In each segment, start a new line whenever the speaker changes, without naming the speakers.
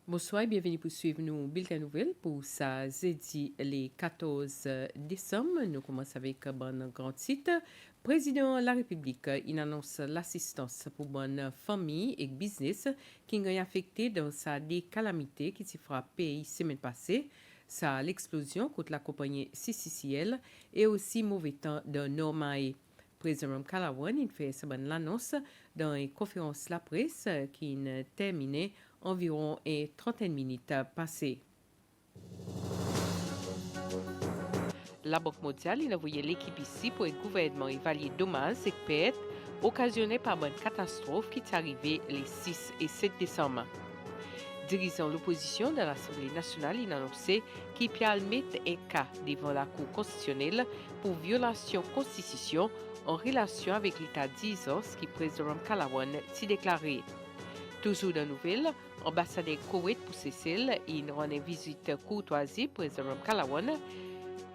Bonsoir et bienvenue pour suivre nos bulletins nouvelles pour ça jeudi le 14 décembre. Nous commençons avec un bon grand titre. Président de la République il annonce l'assistance pour bonne famille et business qui ont affecté dans sa des calamités qui s'y frappé pays semaine passée. Ça l'explosion contre la compagnie CCCL et aussi mauvais temps de Normae. Président Kalawan il fait l'annonce dans une conférence la presse qui terminée environ une trentaine de minutes passées. La Banque mondiale a envoyé l'équipe ici pour le gouvernement évaluer dommages et pertes occasionnés par une catastrophe qui est arrivée les 6 et 7 décembre. Dirigeant l'opposition de l'Assemblée nationale, il a annoncé qu'il peut mettre un cas devant la Cour constitutionnelle pour violation de la Constitution en relation avec l'État d'Isos qui président Kalawan s'y déclaré. Toujours dans nouvelles, ambassadeur Koweït pour Cécile, il rend une visite courtoisie président Kalawan.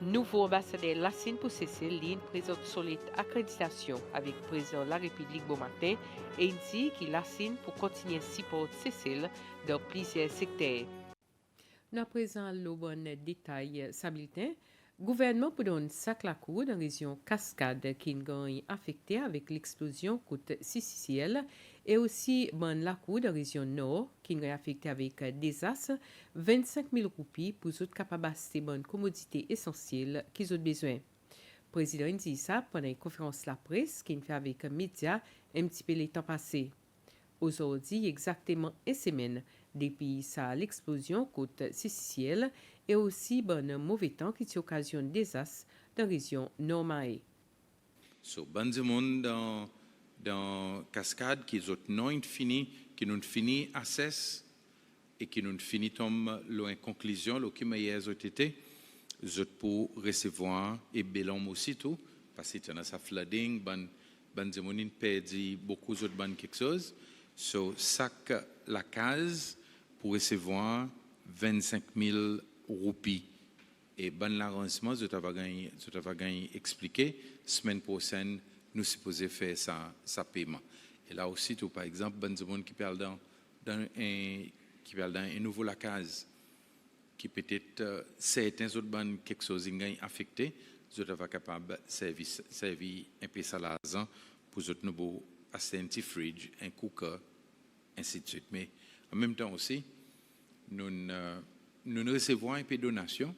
Nouveau ambassadeur Lassine pour Cécile, il présente solide accréditation avec le président de la République bon matin et il dit qu'il Lassine pour continuer à supporter Cécile dans plusieurs secteurs. Nous à présent le bon détail bulletin. Gouvernement pour donner sac la cour dans la région Cascade qui est affectée avec l'explosion côte CCCL et aussi bon la cour dans la région Nord qui est affectée avec désastre 25 000 roupies pour autres capables d'acheter bonnes commodités essentielles qu'ils ont besoin. Le président dit ça pendant une conférence la presse qu'il fait avec les médias un petit peu les temps passés. Aujourd'hui, exactement une semaine depuis l'explosion côte CCCL et aussi bon mauvais temps qui occasionne désastre dans la région Normae.
Bon du monde dans Cascade qui ont non fini, qui nous fini assess et qui nous fini tombe en conclusion, le qui meilleur été, pour recevoir et belon aussi tout parce que y a ça flooding, bon du monde perdu beaucoup d'autres bonnes quelque chose. Sac la case pour recevoir 25 000 roupies. Et bon l'arrangement, je t'avais expliqué, semaine prochaine, nous supposons faire ça paiement. Et là aussi, tout, par exemple, bon du monde qui parle dans un nouveau la case, qui peut-être certains autres bonnes quelque chose affecté, je t'avais capable de servir un peu ça l'argent pour autres nouveaux un petit fridge, un cooker, ainsi de suite. Mais en même temps aussi, nous recevons un peu de donations.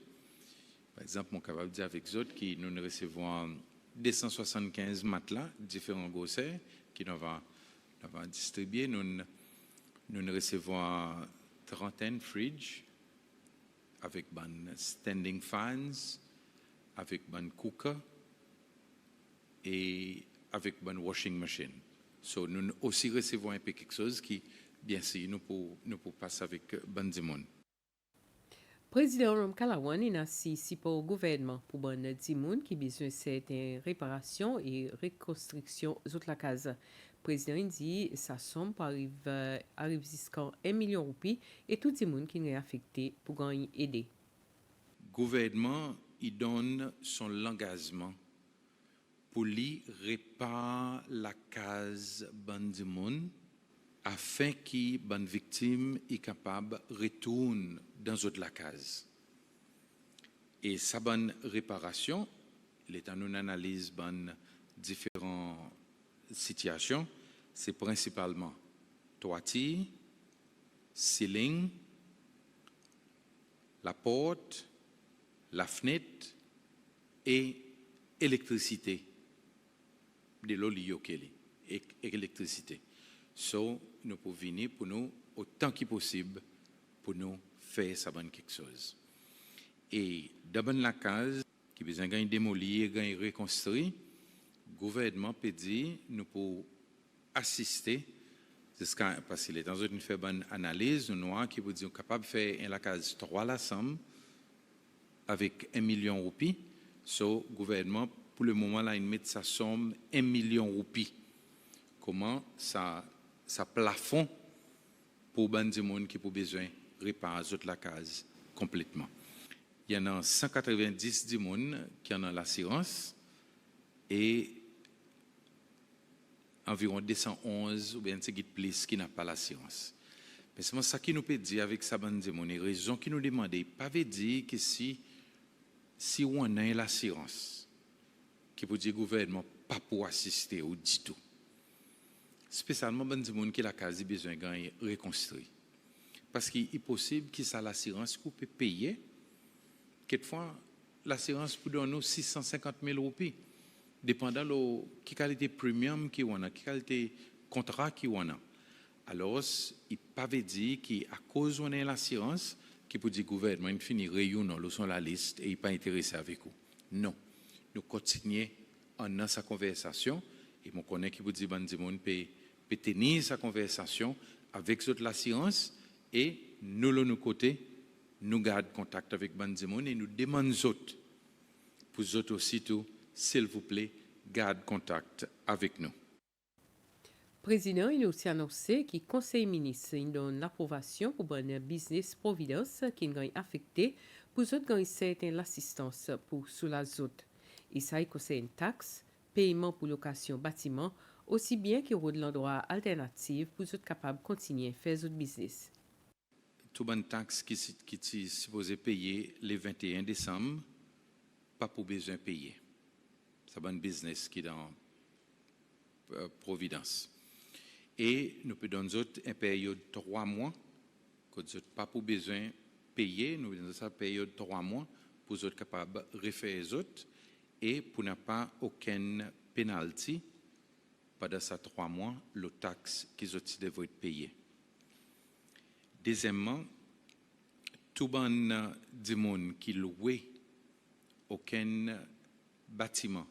Par exemple, mon capable de dire avec les autres qui nous recevons 275 matelas, différents grosseurs, qui nous va distribuer. Nous recevons trentaine fridge avec ban standing fans, avec ban cooker et avec ban washing machine. So, nous aussi recevons un peu quelque chose qui, bien sûr, nous pouvons passer avec ban du monde.
Président Rom Kalawan a assis pour le gouvernement pour bon dimoun qui besoin certaines réparations et reconstruction de la case. Président dit sa somme arrive jusqu'à 1 million de roupies et tout le monde qui est affecté pour gagner aider.
Le gouvernement il donne son engagement pour lui réparer la case du monde afin que les victimes soient capables de retourner dans la case. Et sa bonne réparation, l'État nous analyse différentes situations, c'est principalement toiture, ceiling, la porte, la fenêtre et électricité de l'eau et électricité. So, nous pouvons venir pour nous autant que possible pour nous faire ça bonne quelque chose. Et dans la case qui besoin de démolir, de reconstruire, le gouvernement peut dire nous pouvons assister parce qu'il est dans une fait bonne analyse, nous avons qui vous dit capable de faire la case 3 la somme avec 1 million de roupies. So, le gouvernement pour le moment là il met sa somme 1 million de roupies. Comment ça plafond pour ban du monde qui a besoin de réparer la case complètement. Il y en a 190 du monde qui en ont l'assurance et environ 211 ou bien plus qui n'ont pas l'assurance. Mais c'est ça qui nous peut dire avec ça, les raisons qui nous demandent, pas veut dire que si on a l'assurance, qui peut dire le gouvernement pas pour assister ou du tout. Spécialement, les gens qui la case besoin de reconstruire. Parce qu'il est possible que ça l'assurance qu'on peut payer. Quelquefois, l'assurance peut donner 650 000 roupies, dépendant de quelle qualité premium qui on a, quelle qualité contrat qui on a. Alors, il ne peut pas dire qu'à cause on a l'assurance, qui peut dire que le gouvernement il finit réunion sur la liste et il n'est pas intéressé avec vous. Non. Nous continuons en sa conversation et je connais qui peut dire que peut tenir sa conversation avec l'assurance et nous, de notre côté, nous gardons contact avec Bandimon et nous demandons autres, pour eux aussitôt, s'il vous plaît, gardez contact avec nous.
Le président a aussi annoncé que le conseil ministre donne l'approbation pour le business Providence qui est affecté pour eux qui certaines l'assistance pour sous la zone. Et ça concerne une taxe, paiement pour location bâtiment, aussi bien que l'endroit alternatif pour eux capables de continuer à faire votre business.
Tout bonne taxe qui est supposé payer le 21 décembre, pas pour besoin de payer. C'est un business qui est dans Providence. Et nous pouvons donner une période de 3 mois, que nous n'avons pas pour besoin de payer, nous donnons une période de 3 mois pour être capables de refaire les autres et pour ne pas aucune pénalité pendant ces 3 mois, le taxe qu'ils doivent payer. Deuxièmement, tout le monde qui loue aucun bâtiment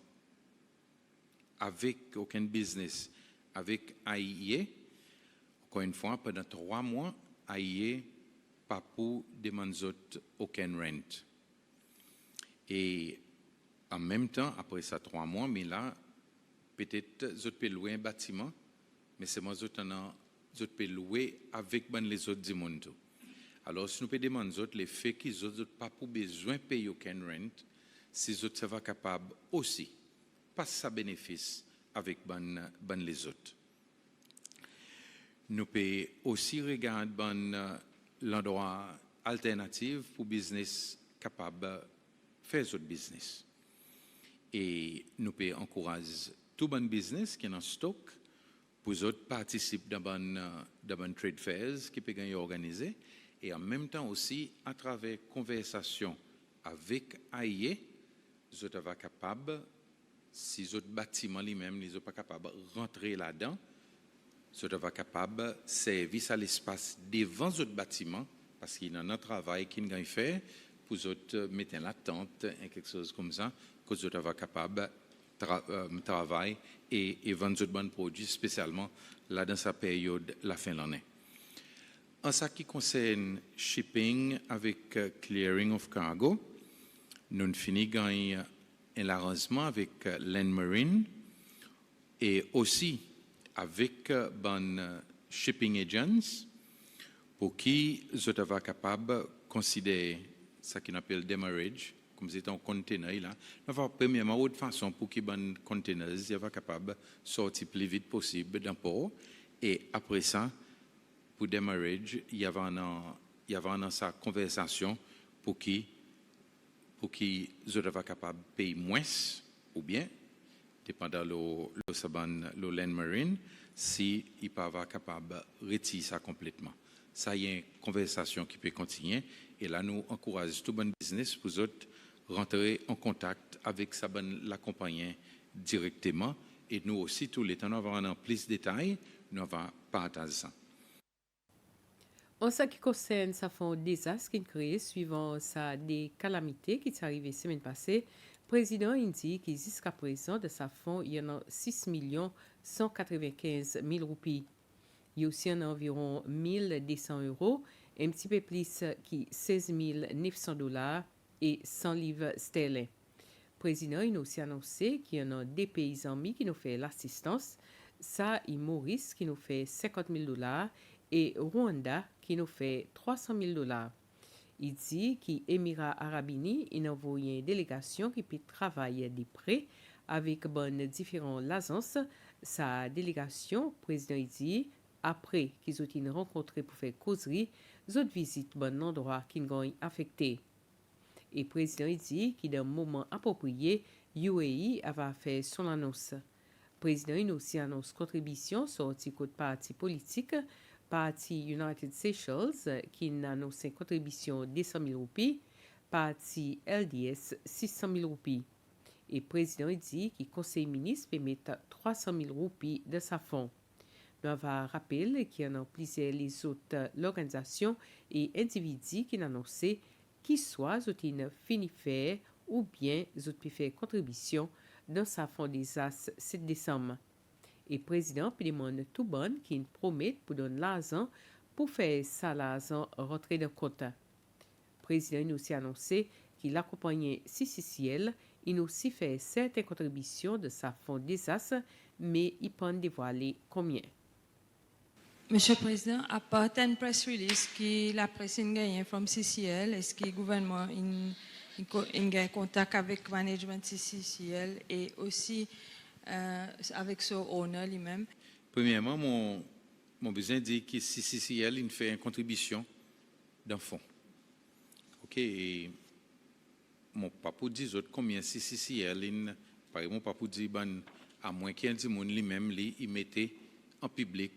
avec aucun business avec AIE, encore une fois, pendant 3 mois, AIE pas pour demander aucun rent. Et en même temps, après ça 3 mois, mais là, peut-être vous pouvez louer un bâtiment, mais c'est moi vous pouvez louer avec les autres du monde. Alors, si nous pouvons demander les faits qu'ils n'ont pas pour besoin de payer aucun rent, si vous êtes capable aussi, pas sa bénéfice avec les autres. Nous pouvons aussi regarder l'endroit alternatif pour business capable de faire votre business. Et nous pouvons encourager tout bon business qui est en stock pour autres participer dans trade fairs qui peuvent être organisés et en même temps aussi à travers conversation avec AIE, vous êtes capable, si votre bâtiment lui-même n'est pas capable de rentrer là-dedans, vous êtes capable de servir à l'espace devant votre bâtiment parce qu'il y a un travail qu'il a fait pour mettre la tente et quelque chose comme ça, que vous êtes capable de travailler et vendre de bons produits, spécialement là dans sa période, la fin de l'année. En ce qui concerne shipping avec clearing of cargo, nous finissons un arrangement avec Land Marine et aussi avec bon shipping agents pour qui vous êtes capable de considérer ce qu'on appelle demurrage, comme c'est un container là. Nous avons premièrement autre façon pour que les containers soient capables de sortir le plus vite possible d'un port et après ça, pour demurrage, il y avait sa conversation pour qui vous êtes capable de payer moins ou bien, dépendant le land marine, si il ne pas capable de retirer ça complètement. Ça y a une conversation qui peut continuer et là nous encourageons tout bon business pour autres rentrer en contact avec la compagnie directement et nous aussi tous les temps nous avons plus de détails, nous avons partagé ça.
En ce qui concerne ça fait un désastre qui est créé suivant des calamités qui sont arrivées la semaine passée, le président indique qu'il jusqu'à présent de sa fonds, il y en a 6 195 000 roupies. Il y a aussi environ 1 200 €, un petit peu plus que 16 900 $ et 100 livres sterling. Le président a aussi annoncé qu'il y en a des pays amis qui nous fait l'assistance. Ça, et Maurice qui nous fait 50 000 $ et Rwanda qui nous fait 300 000 $. Il dit que l'Émirat Arabes Unis a envoyé une délégation qui peut travailler de près avec différentes agences. Sa délégation, le président dit, après qu'ils ont été rencontrés pour faire causerie, ils ont visité bon endroit qui ont affecté. Et le président dit qu'il dans un moment approprié, UAE va faire son annonce. Le président a aussi annonce contribution sortie côté parti politique, parti United Seychelles qui a annoncé contribution de 200 000 roupies, parti LDS 600 000 roupies. Et le président a dit que le conseil ministre peut mettre 300 000 roupies de sa fonds. Nous avons rappelé qu'il y en a plusieurs les autres organisations et individus qui ont annoncé qu'ils soient une fini faire ou bien ils ont pu faire contribution dans sa fonds des As 7 décembre. Et le président peut demander tout bon qui promet pour donner l'argent pour faire ça l'argent rentrer dans le compte. Le président a aussi annoncé qu'il accompagnait CCCL. Il a aussi fait certaines contributions de sa fonds des As, mais il peut dévoiler combien.
Monsieur le Président, à part une press release qui la presse a gagné from CCL, est-ce que le gouvernement a contact avec le management CCL et aussi avec son owner lui-même?
Premièrement, mon besoin dit que CCCL il fait une contribution d'un fonds. OK, et mon papa dit autres combien CCCL par exemple mon papa dit ben à moins qu'il y ait des monde lui-même il mettait en public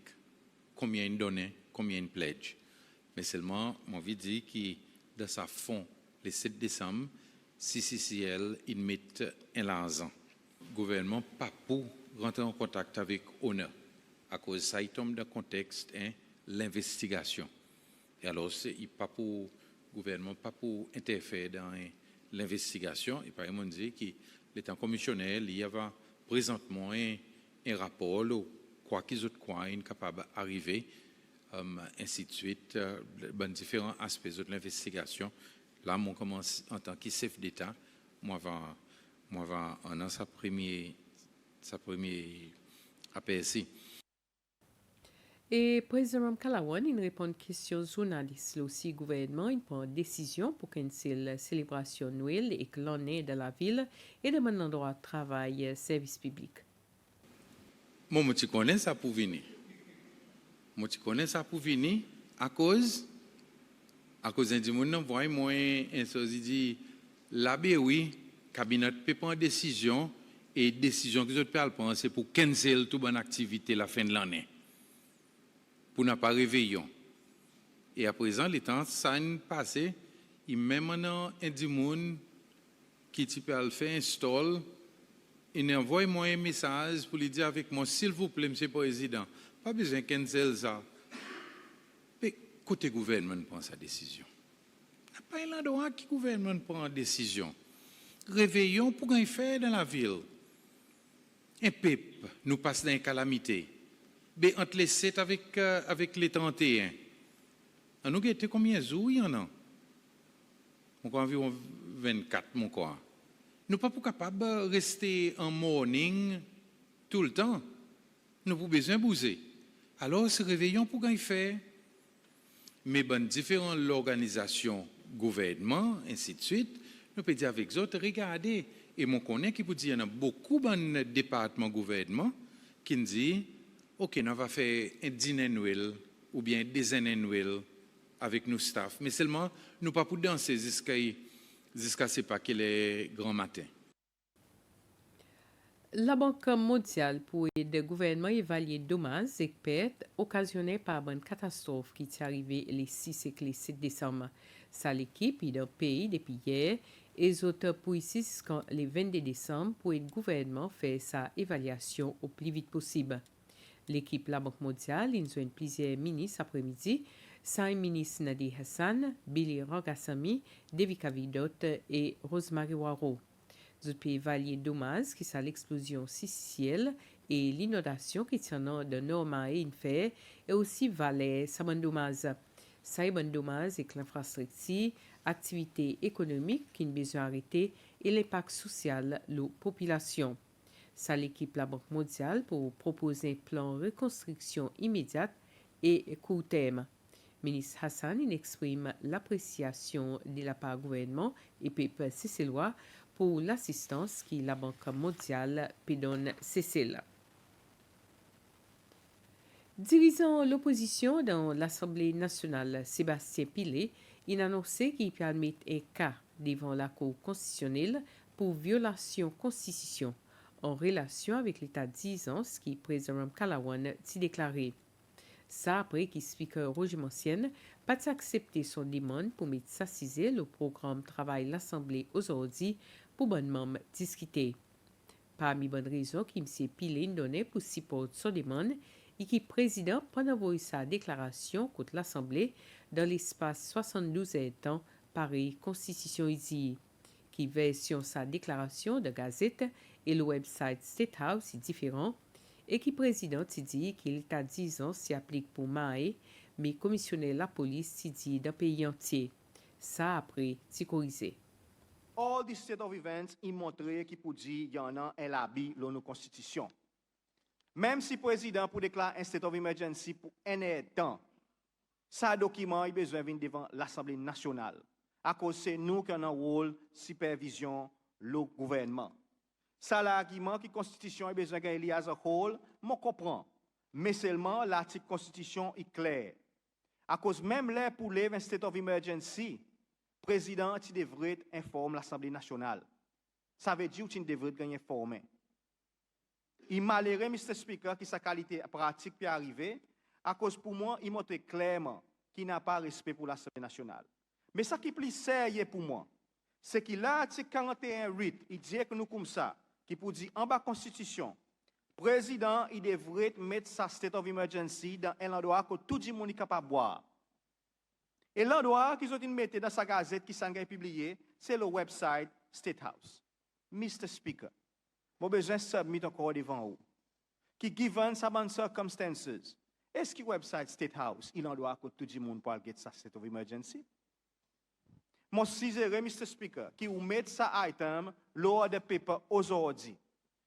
combien il donnait, combien il pledge. Mais seulement, mon vie dit que dans sa fonds, le 7 décembre, CCCL, il met un l'argent. Le gouvernement pas pour rentrer en contact avec Honor. À cause de ça, il tombe dans le contexte l'investigation. Et alors, il pas pour le gouvernement, pas pour interférer dans l'investigation. Et par exemple, on dit que l'État commissionnaire, il y avait présentement un rapport quoi qu'ils autres quoi est capable d'arriver, ainsi de suite, différents aspects de l'investigation. Là, moi, commence en tant que chef d'État, moi, en sa première APSI.
Et président Kalawan, il répond à une question journaliste. Aussi, le gouvernement il prend une décision pour cancel la célébration Noël et que l'année de la ville et de mon endroit de travail service public.
Moi, je connais ça pour venir. À cause du monde, voyez moi un chose dit l'abbé oui, cabinet peut prendre décision et décision que je peux prendre c'est pour cancel toute bonne activité la fin de l'année. Pour ne pas réveiller. Et à présent, les temps ça passé, il même maintenant un du monde qui peut faire install. Il envoie moi un message pour lui dire avec moi, s'il vous plaît, Monsieur le Président, pas besoin de cancel ça. Mais côté gouvernement prend sa décision. Pas l'endroit qui gouvernement prend la décision. Réveillons pour qu'on fait dans la ville. Un peuple nous passe dans une calamité. Mais entre les 7 avec les 31. On nous guette combien de jours il y en a? On a environ 24, mon quoi. Nous ne sommes pas capables de rester en morning tout le temps. Nous avons besoin de bouger. Alors, se réveillons pour qu'on fait. Mais différentes organisations, gouvernements, ainsi de suite, nous pouvons dire avec eux, regardez. Et mon connaît qui peut dire qu'il y a beaucoup de départements gouvernement qui nous disent, OK, nous allons faire un dîner Noël ou bien des déjeuner Noël avec nos staff. Mais seulement, nous ne pouvons pas danser jusqu'à ce pas qu'il est grand matin.
La Banque mondiale pour aider le gouvernement à évaluer les dommages et pertes occasionnés par une catastrophe qui est arrivée les 6 et les 7 décembre. Ça l'équipe est dans le pays depuis hier et les auteurs pour ici jusqu'au 22 décembre pour le gouvernement faire sa évaluation au plus vite possible. L'équipe de la Banque mondiale, ils ont plusieurs ministres après-midi. Cinq ministres Nadi Hassan, Billy Rogassami, Devika Vidot et Rosemary Waro. Ils ont pu évaluer les dommages qui sont l'explosion CCL et l'inondation qui tient de Norma et Infer et aussi Valais, ça bon dommage. Ça bon dommage avec l'infrastructure, activité économique qui ne besoin arrêter et l'impact social de la population. Ça l'équipe de la Banque mondiale pour proposer un plan de reconstruction immédiate et court terme. Ministre Hassan il exprime l'appréciation de la part du gouvernement et peuple sicélois pour l'assistance que la Banque mondiale peut donner Sicile. Dirigeant l'opposition dans l'Assemblée nationale, Sébastien Pillet, il a annoncé qu'il peut admettre un cas devant la Cour constitutionnelle pour violation constitution en relation avec l'État d'Isance qui président Kalawan s'y déclaré. Ça après que speaker Roger Mancienne pas accepté son demande pour mettre s'assiser le programme travail l'Assemblée aujourd'hui pour bonne membre discuter. Parmi bonnes raisons qui M. Pilin donnait pour supporter son demande et qui président pendant envoyer sa déclaration contre l'Assemblée dans l'espace 72 temps Paris Constitution ici qui version sa déclaration de gazette et le website State House est différent et qui président dit qu'il est à 10 ans s'y applique pour Maé, mais commissionnaire la police dit d'un pays entier. Ça après, c'est corrigé.
All the state of events y montré qui pour dire il y en a un labi dans nos constitutions. Même si le président pour déclarer un state of emergency pour un temps, ça document il besoin de venir devant l'Assemblée nationale. À cause c'est nous qui avons un rôle supervision le gouvernement. Ça l'argument qui constitution a besoin qu'il y a as a whole, je comprends. Mais seulement l'article constitution est clair. À cause même là pour lever un state of emergency, le président devrait informer l'Assemblée nationale. Ça veut dire qu'il devrait gagner informer. Il malheureux, Mr. Speaker, que sa qualité pratique peut arriver, à cause pour moi, il montre clairement qu'il n'a pas respect pour l'Assemblée nationale. Mais ce qui est plus sérieux pour moi, c'est qu'il a l'article 41.8, il dit que nous comme ça, qui pour dire en bas Constitution, le président, il devrait mettre sa state of emergency dans un endroit que tout le monde est capable de boire. Et l'endroit qu'ils ont mis dans sa gazette qui s'est publiée, c'est le website State House. Mr. Speaker, j'ai besoin de submettre encore devant vous. Qui, given some circumstances, est-ce que le website State House, il endroit que tout le monde peut avoir sa state of emergency? Moi, si Mr. Speaker, qui vous met ça item, lors de paper aujourd'hui,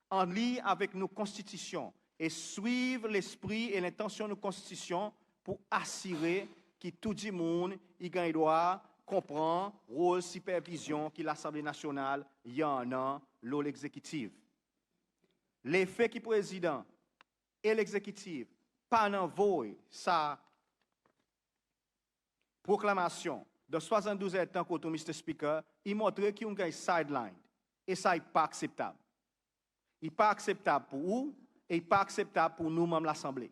en lien avec nos constitutions, et suivre l'esprit et l'intention de nos constitutions pour assurer que tout le monde il doit comprendre le rôle de supervision que l'Assemblée nationale y en a l'eau l'exécutif. L'effet qui président et l'exécutif pas envoyer sa proclamation de 72 heures de temps contre Mr. Speaker, il montre qu'il y a un sideline. Et ça n'est pas acceptable. Il n'est pas acceptable pour vous et il n'est pas acceptable pour nous, même l'Assemblée.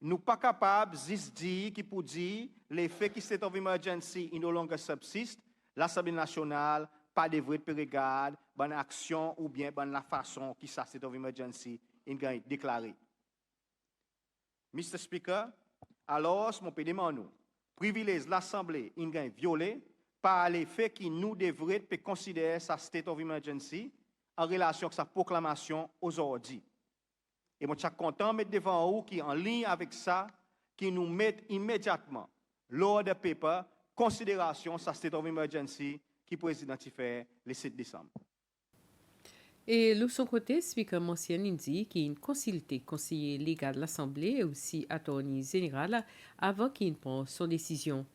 Nous ne sommes pas capables de dire qui pour dire l'effet qui state of emergency no longer subsiste, l'Assemblée nationale pas devrait regarder bonne action ou bien bonne la façon qui ça state of emergency est déclaré. Mr. Speaker, alors mon pays demande nous privilège l'Assemblée est violé par l'effet qui nous devrait considérer sa state of emergency en relation avec sa proclamation aujourd'hui. Et moi, je suis content de mettre devant vous qui en ligne avec ça, qui nous met immédiatement, lors de paper, considération sa state of emergency qui président fait le 7 décembre.
Et de son côté, Speaker Mancienne dit qu'il a consulté conseiller légal de l'Assemblée et aussi attorney général avant qu'il prenne son décision.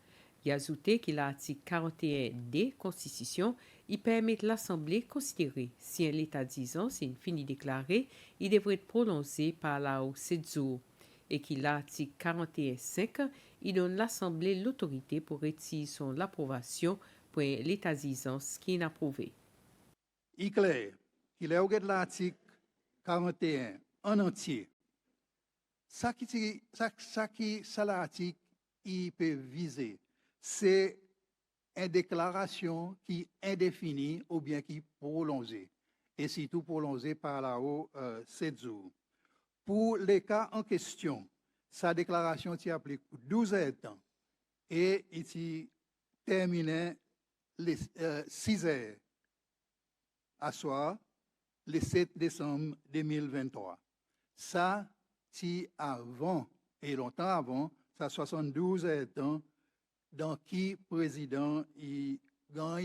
Il a ajouté que l'article 41D Constitution il permet l'Assemblée de considérer si un état d'urgence est fini déclaré, il devrait être prononcé par la 7 jours. Et que l'article 41.5 il donne l'Assemblée l'autorité pour retirer son approbation pour l'état d'urgence qui est approuvé.
Il est clair qu'il est au de l'article 41 en entier. Ça qui l'article il peut viser, c'est une déclaration qui est indéfinie ou bien qui est prolongée, et surtout prolongée par la haut 7 jours. Pour les cas en question, sa déclaration s'y applique 12 heures de temps et il s'y termine les 6 heures à soir, le 7 décembre 2023. Ça, si avant, et longtemps avant, ça 72 heures de temps, dans qui le président il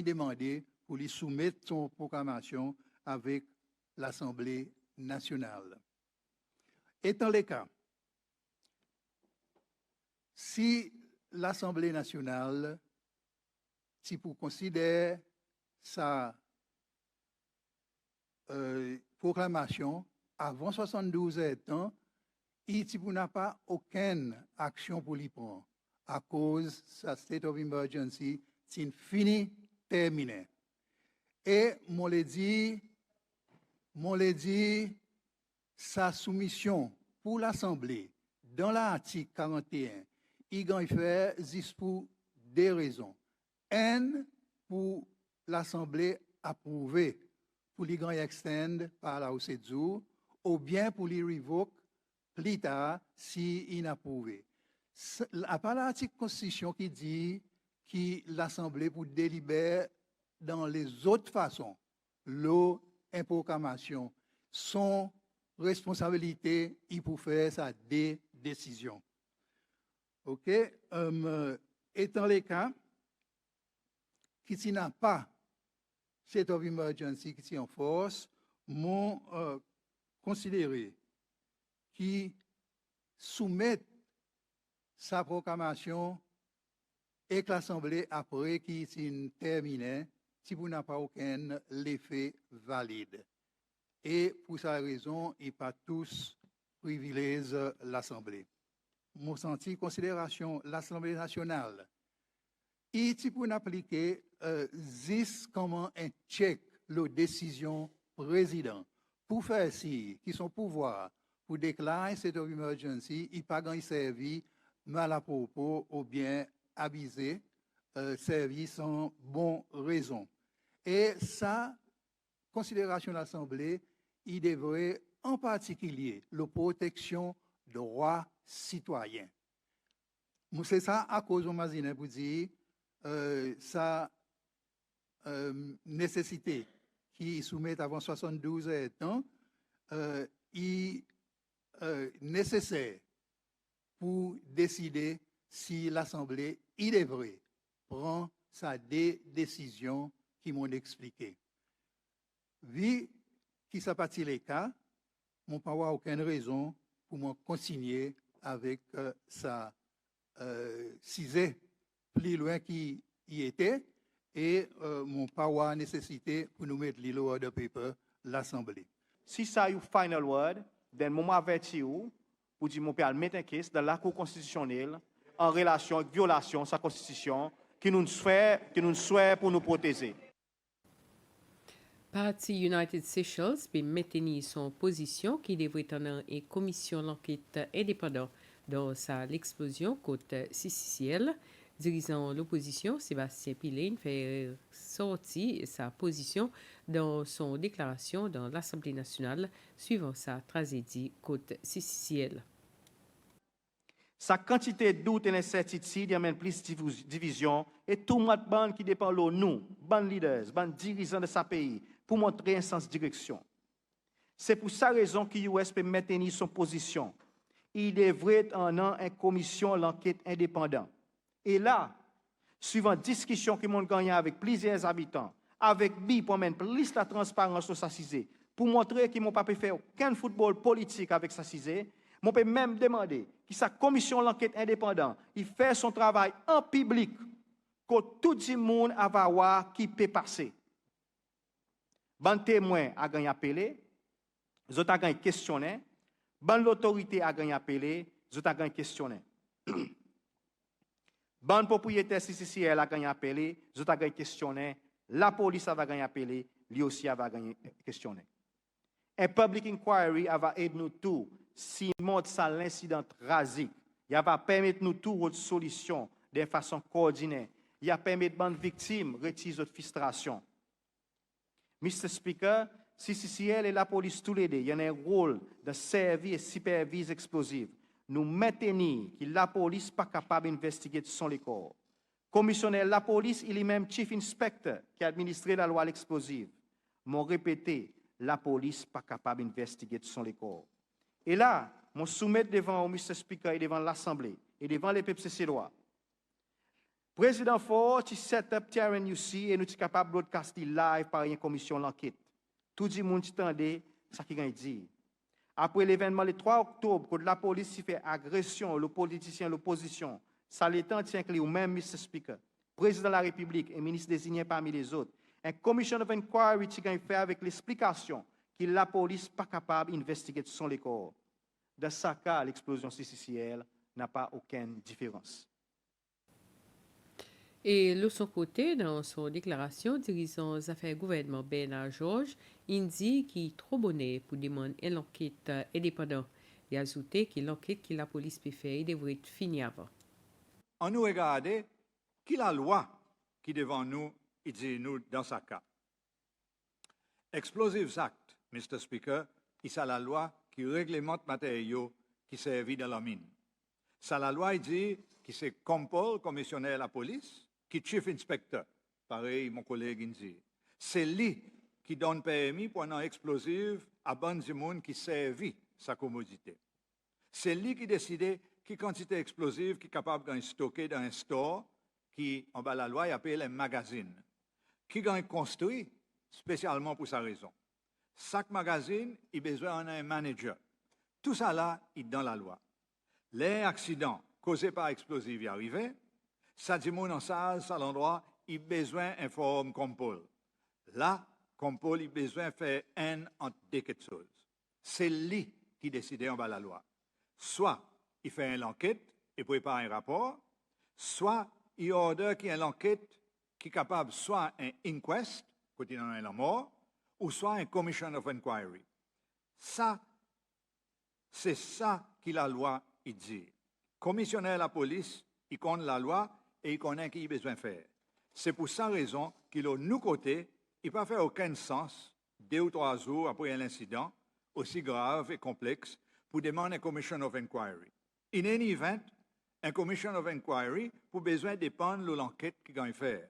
demandé pour lui soumettre son proclamation avec l'Assemblée nationale. Étant le cas, si l'Assemblée nationale, si vous considérez sa proclamation avant 72 heures de temps, Haïti n'a pas aucune action pour l'y prendre à cause sa state of emergency c'est fini terminé. Et mon l'a dit sa soumission pour l'Assemblée dans l'article 41, il a fait juste pour deux raisons. Un, pour l'Assemblée approuver pour les grands extend par la procédure, ou bien pour les revoke plus tard si inapprouvé. À part l'article Constitution qui dit que l'Assemblée pour délibérer dans les autres façons, l'improclamation, son responsabilité, il peut faire sa décision. OK? Étant les cas, qui n'a pas state of emergency qui est en force, m'ont considéré qui soumettent sa proclamation et que l'Assemblée, après qui s'est terminée, si vous n'avez pas aucun effet valide. Et pour cette raison, ils pas tous privilègent l'Assemblée. Mon senti considération l'Assemblée nationale. Et si vous n'appliquez comment un check la décision président pour faire ci, qui sont pouvoir pour déclarer cette emergency, il pas gagne servi mal à propos ou bien avisé, servi sans bonne raison. Et ça, considération de l'Assemblée, il devrait en particulier la protection des droits citoyens. C'est ça à cause de Mazine pour dire sa nécessité qui soumet avant 72 ans, il nécessaire pour décider si l'Assemblée, il est vrai, prend sa décision qui m'ont expliqué. Vu qui ça partit les cas, mon pas avoir aucune raison pour me consigner avec sa cisée plus loin qui y était et mon pas avoir nécessité pour nous mettre l'îlot order paper l'Assemblée.
Si ça y a final word, then mon averti ou pour dire mon père mettre un case dans la Cour constitutionnelle en relation avec violation de sa constitution qui nous souhaite pour nous protéger.
Parti United Seychelles peut maintenir son position qui devrait tenir une commission d'enquête indépendante dans l'explosion côte CCCL. Dirigeant l'opposition, Sébastien Pilane fait sortir sa position dans son déclaration dans l'Assemblée nationale suivant sa tragédie côte CCCL.
Sa quantité de doute et d'incertitude amène plus de division et tout le monde qui dépend de nous, ban leaders, ban dirigeants de sa pays, pour montrer un sens de direction. C'est pour sa raison que l'US peut maintenir son position. Il devrait en une commission d'enquête indépendante. Et là, suivant discussion que mon gagné avec plusieurs habitants, avec BI pour mettre plus la transparence sur sa cisée, pour montrer qu'ils n'ont pas pu faire aucun football politique avec sa cisée, on peut même demander que sa commission d'enquête indépendante, il fait son travail en public, que tout le monde va voir qui peut passer. Ban témoin a gagné appelé, ils ont gagné questionnaire, ban l'autorité a gagné appelé, ils ont gagné questionnaire. Ban propriétaire CCCL a gagné appelé, ils ont gagné questionnaire, la police a gagné appelé, lui aussi a gagné questionnaire. Un public inquiry va aider nous tous si montre ça l'incident tragique. Il va permettre nous tous votre solution de façon coordonnée. Il va permettre aux victimes de retirer votre frustration. Mr. Speaker, CCCL et la police tous les deux, il y a un rôle de servir et superviser explosifs. Nous maintenons que la police n'est pas capable d'investiguer son les corps. Commissionnaire la police, il est même chief inspector qui a administré la loi à l'explosive. M'ont répété, la police n'est pas capable d'investiguer son les corps. Et là, je soumettre devant Mr. Speaker et devant l'Assemblée et devant les peuples cédois. Président Ford, tu set up TRNUC et nous sommes capables de broadcaster live par une commission d'enquête. Tout le monde entendait ce qu'il a dit. Après l'événement le 3 octobre, quand la police fait agression, le politicien, l'opposition, ça l'étend tient que ou même Mr. Speaker, président de la République et ministre désigné parmi les autres, une commission of inquiry qui a fait avec l'explication que la police n'est pas capable d'investiguer son les corps. De ce cas, l'explosion CCCL n'a pas aucune différence.
Et de son côté, dans son déclaration, dirigeant des affaires gouvernement Bernard Georges, il dit qu'il est trop bonnet pour demander une enquête indépendante. Il a ajouté que l'enquête que la police peut faire devrait être finie avant.
On nous regarde qui la loi qui devant nous et dit nous dans ce cas. Explosives Act, Mr. Speaker, c'est la loi qui réglemente matériaux qui servent dans la mine. C'est la loi qui dit que c'est Compol, commissionnaire de la police, qui chief inspector, pareil mon collègue dit. C'est lui qui donne permis pour un explosif à bon du monde qui servent sa commodité. C'est lui qui décide qui quantité explosive qui est capable de stocker dans un store qui, en bas la loi, appelle un magazine, qui est construit spécialement pour sa raison. Chaque magazine, il a besoin d'un manager. Tout ça là, est dans la loi. Les accidents causés par explosifs y arrivent, ça dit mon en salle, à l'endroit, il a besoin d'un forum Compol. Là, Compol, il a besoin de faire un entre deux choses. C'est lui qui décide en bas la loi. Soit il fait une enquête et prépare un rapport, soit il ordonne qu'il y ait une enquête qui est capable soit un inquest, quand il y a la mort, ou soit un commission of inquiry. Ça, c'est ça que la loi dit. Commissionnaire de la police, il connaît la loi et il connaît ce qu'il a besoin de faire. C'est pour cette raison qu'il a nous côté, il ne peut faire aucun sens, 2 ou 3 jours après un incident aussi grave et complexe, pour demander un commission of inquiry. In any event, un commission of inquiry pour besoin dépendre de l'enquête qu'il va faire.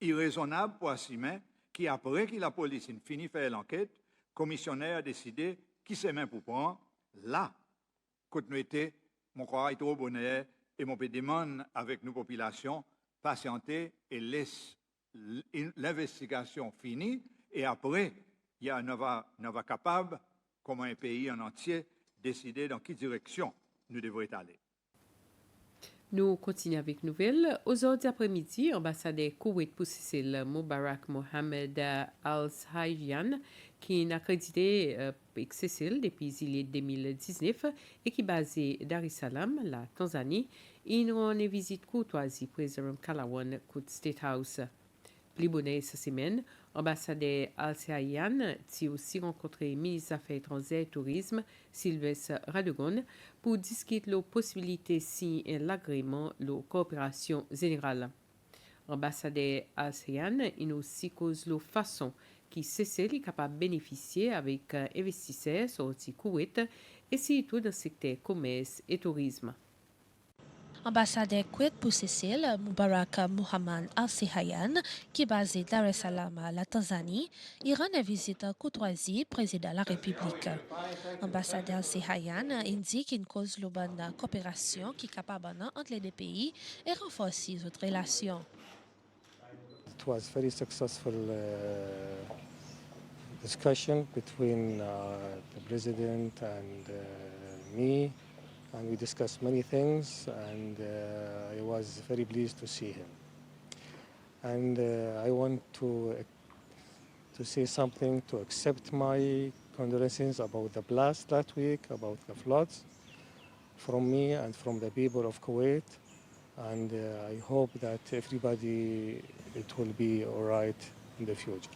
Il est raisonnable pour assumer qu'après que la police a fini de faire l'enquête, le commissionnaire a décidé qui c'est même pour prendre. Là, quand nous étions, mon croix est trop bonheur et mon peut demander avec nos populations patienter et laisse l'investigation finie. Et après, il y a un capable, comme un pays en entier, décider dans quelle direction nous devons aller.
Nous continuons avec nouvelles. Aujourd'hui après-midi, ambassadeur Koweït pour Sicile, Moubarak Mohamed Al-Sayyan, qui est accrédité avec Sicile depuis 2019 et qui est basé à Dar es Salaam, la Tanzanie, il rend une visite courtoisie président Kalawan Court State House. Plus bonnet cette semaine, ambassadeur Al-Sayyan a aussi rencontré le ministre des Affaires étrangères et Tourisme, Sylvestre Radegon, pour discuter la possibilité de signer l'agrément de la coopération générale. Ambassadeur Al-Sayyan a aussi causé la façon qui Sicile est capable de bénéficier avec investisseurs sortis Koweït et surtout dans le secteur commerce et tourisme.
Ambassadeur Koweït pour Sicile, Moubarak Mohamed Al-Sayyan, qui est basé à Dar es Salaam, la Tanzanie, il rend une visite courtoisie président de la République. Ambassadeur Al-Sayyan indique une cause de bonne coopération qui est capable entre les deux pays et renforcer les relations.
It was very successful discussion between the president and me. And we discussed many things, and I was very pleased to see him. And I want to say something, to accept my condolences about the blast last week, about the floods, from me and from the people of Kuwait. And I hope that everybody, it will be all right in the future.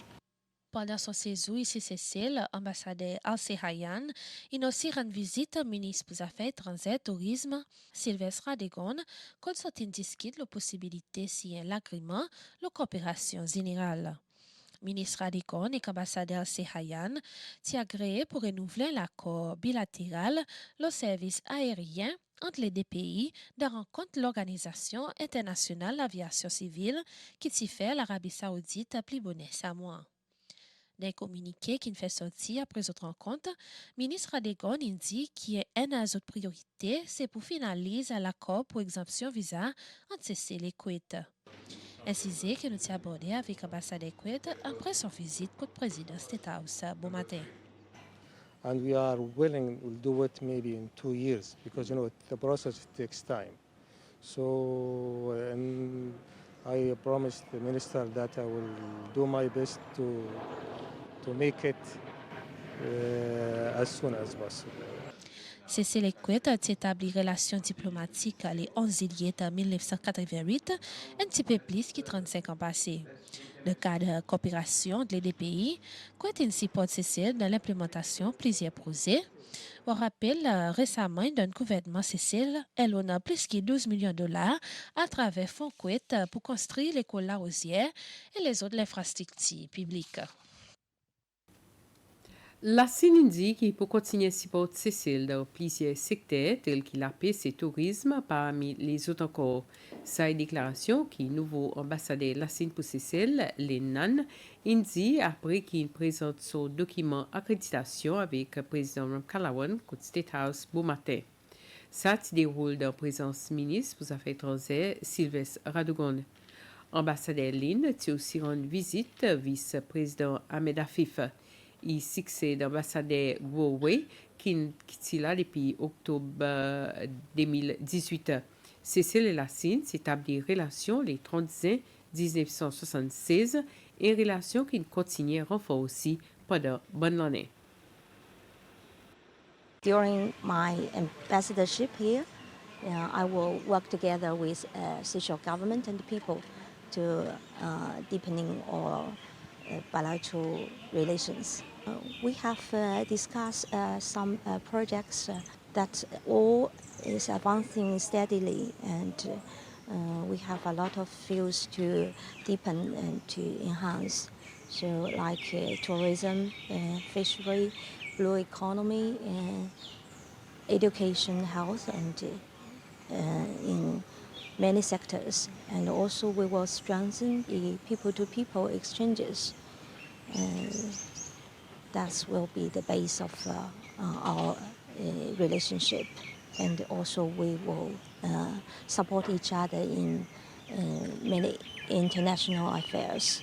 Pendant son séjour ici à Sicile, ambassadeur Al-Sayyan a aussi rendu visite au ministre des Affaires étrangères et Tourisme, Sylvestre Radegon, quand il discute la possibilité de signer l'agrément de coopération générale. Ministre Radegon et ambassadeur Al-Sayyan ont agréé pour renouveler l'accord bilatéral le service aérien entre les deux pays de rencontre l'Organisation internationale de l'aviation civile qui s'y fait l'Arabie saoudite à Plibonnet Samoa. Dans un communiqué qui fait sortir après cette rencontre, le ministre Radegon dit qu'une des autres priorités, c'est pour finaliser l'accord pour exemption visa entre Sicile et Koweït. Ainsi que nous avons abordé avec l'ambassadeur Koweït après son visite au président State House bon matin.
And we are willing, we'll do it maybe in 2 years, because the process takes time. So I promised the minister that I will do my best to make it as soon as possible.
Cécile Ekwet a établi relations diplomatiques le 11 juillet 1988, un petit peu plus que 35 ans passés. Le cadre de coopération de les deux pays, Ekwet supporte Cécile dans l'implémentation de plusieurs projets. On rappelle récemment d'un gouvernement Cécile, elle en a plus que 12 millions de dollars à travers Fonds Ekwet pour construire l'école La Rosière et les autres infrastructures publiques.
La Chine indique qu'il peut continuer à supporter Cécile dans plusieurs secteurs tels que la paix et le tourisme parmi les autres encore. C'est une déclaration qui nouveau ambassadeur de la Chine pour Cécile, Nan, indique après qu'il présente son document accréditation avec le président Ram Kalawan au State House bon matin. Ça se déroule dans la présence ministre pour les Affaires étrangères Sylvestre Radogon. Ambassadeur Lin a aussi rendu visite vice-président Ahmed Afif. Il succède l'ambassadeur Guo Wei qui est là depuis octobre 2018. Cécile et la Chine s'établissent des relations les 30 juin 1976 et relations qui continuent à renforcer pendant bonne année.
During my ambassadorship here, I will work together with Seychelles government and the people to deepening our bilateral relations. We have discussed some projects that all is advancing steadily, and we have a lot of fields to deepen and to enhance. So like tourism, fishery, blue economy, education, health, and in many sectors. And also we will strengthen the people-to-people exchanges. That will be the base of our relationship. And also we will support each other in many international affairs.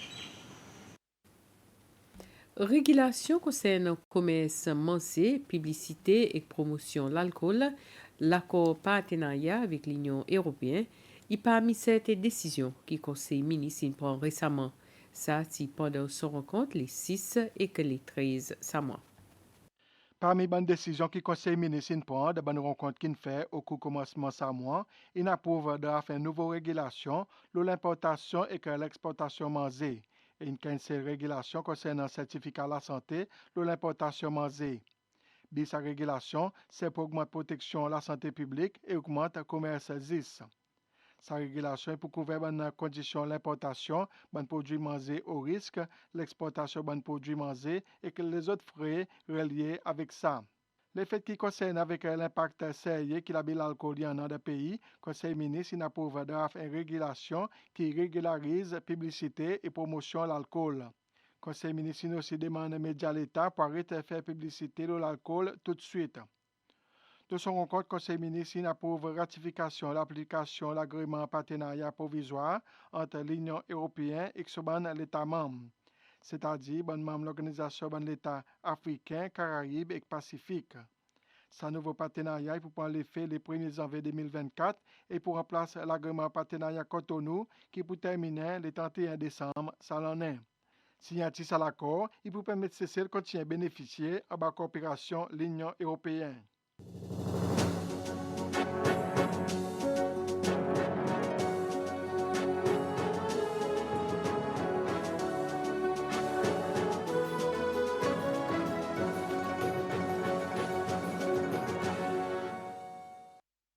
Régulation concernant commerce mancé, publicité et promotion de l'alcool, l'accord partenariat avec l'Union européenne est parmi certaines décisions que le Conseil ministre prend récemment. Ça, c'est pendant son rencontre les 6 et que les 13 mois.
Parmi les bonnes décisions que le Conseil ministre prend de bonnes rencontres qu'il fait au cours commencement ce mois, il approuve de faire une nouvelle régulation pour l'importation et que l'exportation manzée. Et une quinzaine de régulations concernant le certificat de la santé pour l'importation manzée. Sa régulation, c'est pour augmenter la protection de la santé publique et augmenter le commerce 10. Sa régulation est pour couvrir les conditions de l'importation de produits manzés au risque, l'exportation de produits manzés et que les autres frais reliés avec ça. Les faits qui concernent avec l'impact sérieux qu'il a mis l'alcool dans le pays, le Conseil ministre approuve de faire une régulation qui régularise la publicité et promotion de l'alcool. Le Conseil ministre aussi demande aux médias de l'État pour arrêter de faire publicité de l'alcool tout de suite. De son rencontre, le Conseil ministre approuve la ratification de l'application de l'agrément partenariat provisoire entre l'Union européenne et l'État membre, c'est-à-dire de l'Organisation de l'État africain, Caraïbes et Pacifique. Ce nouveau partenariat est pour prendre l'effet le 1er janvier 2024 et pour remplacer l'agrément partenariat Cotonou qui pour terminer le 31 décembre ça l'année. Signature à l'accord, il peut permettre Cécile de continuer à bénéficier de la coopération de l'Union européenne.